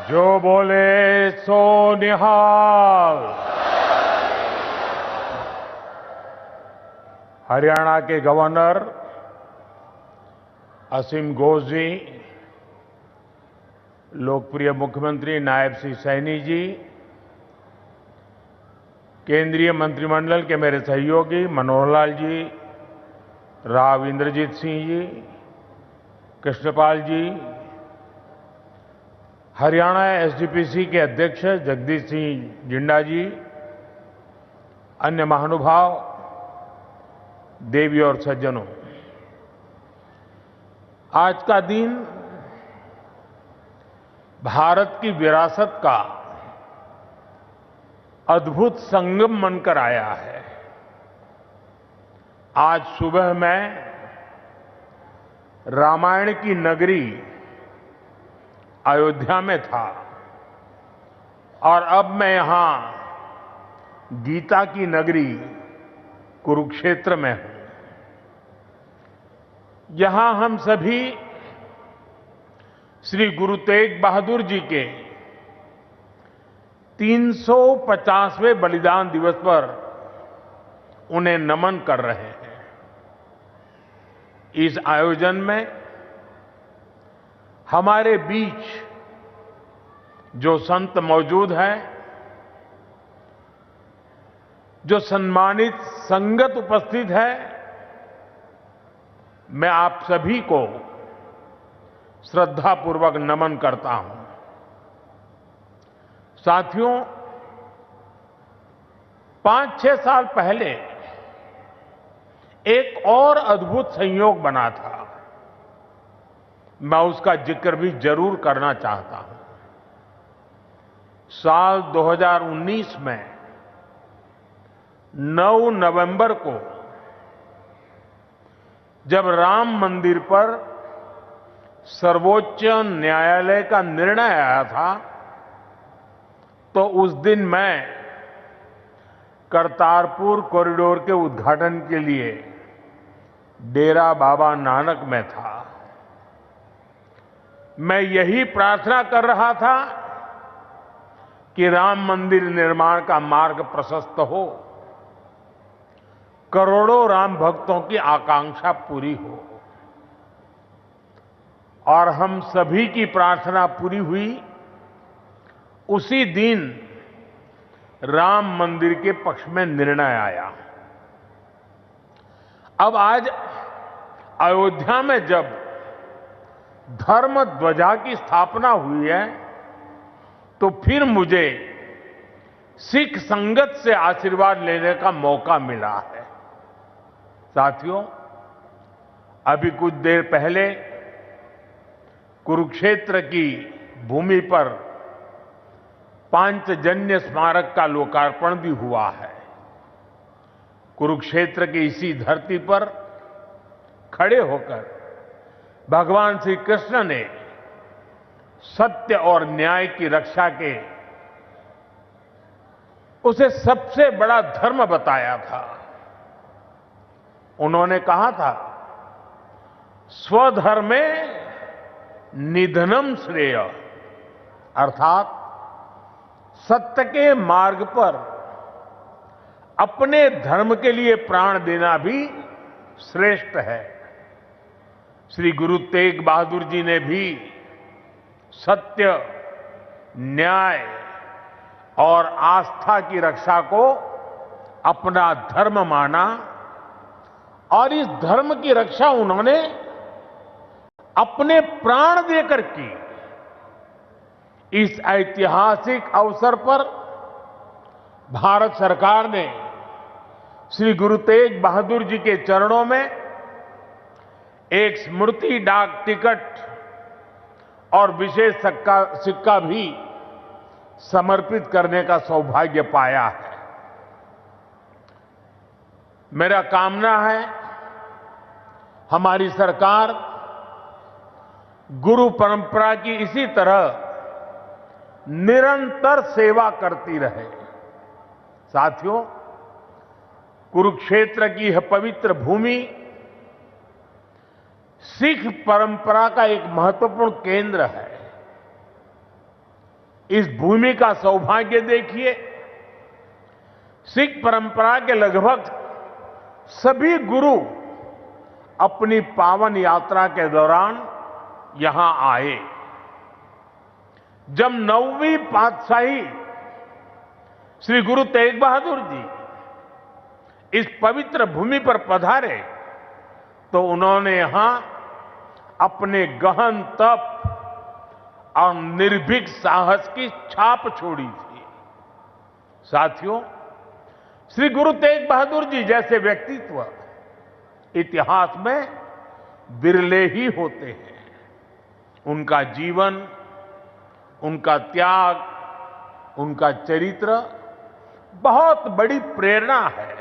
जो बोले सो निहाल। हरियाणा के गवर्नर असीम घोष जी, लोकप्रिय मुख्यमंत्री नायब सिंह सैनी जी, केंद्रीय मंत्रिमंडल के मेरे सहयोगी मनोहर लाल जी, राव इंद्रजीत सिंह जी, कृष्णपाल जी, हरियाणा एसजीपीसी के अध्यक्ष जगदीश सिंह जिंडा जी, अन्य महानुभाव, देवी और सज्जनों, आज का दिन भारत की विरासत का अद्भुत संगम बनकर आया है। आज सुबह मैं रामायण की नगरी अयोध्या में था और अब मैं यहां गीता की नगरी कुरुक्षेत्र में हूं। यहां हम सभी श्री गुरु तेग बहादुर जी के 350वें बलिदान दिवस पर उन्हें नमन कर रहे हैं। इस आयोजन में हमारे बीच जो संत मौजूद हैं, जो सम्मानित संगत उपस्थित है, मैं आप सभी को श्रद्धापूर्वक नमन करता हूं। साथियों, 5-6 साल पहले एक और अद्भुत संयोग बना था। मैं उसका जिक्र भी जरूर करना चाहता हूं। साल 2019 में 9 नवंबर को जब राम मंदिर पर सर्वोच्च न्यायालय का निर्णय आया था, तो उस दिन मैं करतारपुर कॉरिडोर के उद्घाटन के लिए डेरा बाबा नानक में था। मैं यही प्रार्थना कर रहा था कि राम मंदिर निर्माण का मार्ग प्रशस्त हो, करोड़ों राम भक्तों की आकांक्षा पूरी हो। और हम सभी की प्रार्थना पूरी हुई। उसी दिन राम मंदिर के पक्ष में निर्णय आया। अब आज अयोध्या में जब धर्म ध्वजा की स्थापना हुई है, तो फिर मुझे सिख संगत से आशीर्वाद लेने का मौका मिला है। साथियों, अभी कुछ देर पहले कुरुक्षेत्र की भूमि पर पांचजन्य स्मारक का लोकार्पण भी हुआ है। कुरुक्षेत्र की इसी धरती पर खड़े होकर भगवान श्री कृष्ण ने सत्य और न्याय की रक्षा के उसे सबसे बड़ा धर्म बताया था। उन्होंने कहा था, स्वधर्मे निधनम श्रेय, अर्थात सत्य के मार्ग पर अपने धर्म के लिए प्राण देना भी श्रेष्ठ है। श्री गुरु तेग बहादुर जी ने भी सत्य, न्याय और आस्था की रक्षा को अपना धर्म माना और इस धर्म की रक्षा उन्होंने अपने प्राण देकर की। इस ऐतिहासिक अवसर पर भारत सरकार ने श्री गुरु तेग बहादुर जी के चरणों में एक स्मृति डाक टिकट और विशेष सिक्का भी समर्पित करने का सौभाग्य पाया है। मेरा कामना है हमारी सरकार गुरु परंपरा की इसी तरह निरंतर सेवा करती रहे। साथियों, कुरुक्षेत्र की यह पवित्र भूमि सिख परंपरा का एक महत्वपूर्ण केंद्र है। इस भूमि का सौभाग्य देखिए, सिख परंपरा के लगभग सभी गुरु अपनी पावन यात्रा के दौरान यहां आए। जब 9वीं पातशाही श्री गुरु तेग बहादुर जी इस पवित्र भूमि पर पधारे तो उन्होंने यहां अपने गहन तप और निर्भीक साहस की छाप छोड़ी थी। साथियों, श्री गुरु तेग बहादुर जी जैसे व्यक्तित्व इतिहास में विरले ही होते हैं। उनका जीवन, उनका त्याग, उनका चरित्र बहुत बड़ी प्रेरणा है।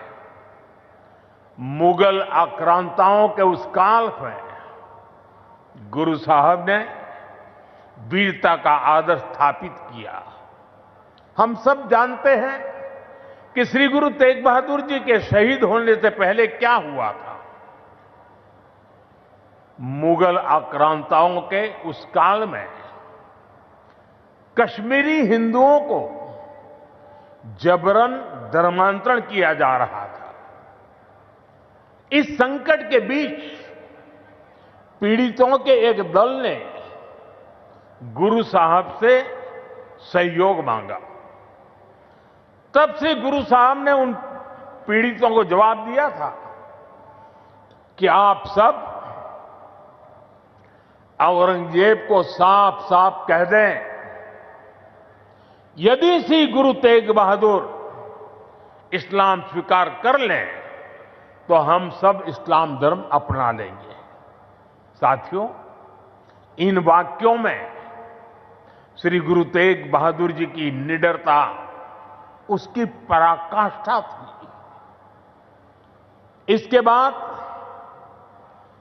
मुगल आक्रांताओं के उस काल में गुरु साहब ने वीरता का आदर्श स्थापित किया। हम सब जानते हैं कि श्री गुरु तेग बहादुर जी के शहीद होने से पहले क्या हुआ था। मुगल आक्रांताओं के उस काल में कश्मीरी हिंदुओं को जबरन धर्मांतरण किया जा रहा था। इस संकट के बीच पीड़ितों के एक दल ने गुरु साहब से सहयोग मांगा। तब से गुरु साहब ने उन पीड़ितों को जवाब दिया था कि आप सब औरंगजेब को साफ साफ कह दें, यदि श्री गुरु तेग बहादुर इस्लाम स्वीकार कर लें तो हम सब इस्लाम धर्म अपना लेंगे। साथियों, इन वाक्यों में श्री गुरु तेग बहादुर जी की निडरता, उसकी पराकाष्ठा थी। इसके बाद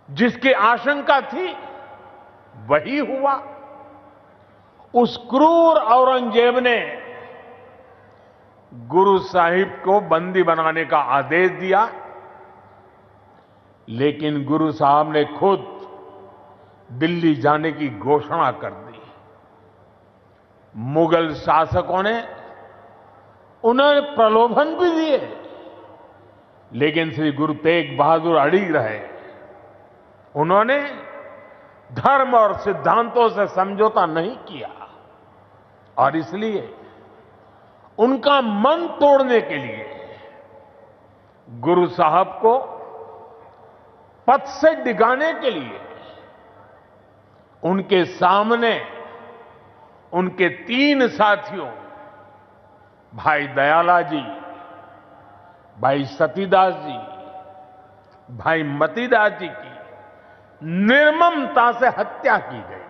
जिसकी आशंका थी वही हुआ। उस क्रूर औरंगजेब ने गुरु साहिब को बंदी बनाने का आदेश दिया, लेकिन गुरु साहब ने खुद दिल्ली जाने की घोषणा कर दी। मुगल शासकों ने उन्हें प्रलोभन भी दिए, लेकिन श्री गुरु तेग बहादुर अड़िग रहे। उन्होंने धर्म और सिद्धांतों से समझौता नहीं किया और इसलिए उनका मन तोड़ने के लिए गुरु साहब को पथ से डिगाने के लिए उनके सामने उनके 3 साथियों, भाई दयाला जी, भाई सतीदास जी, भाई मतीदास जी की निर्ममता से हत्या की गई।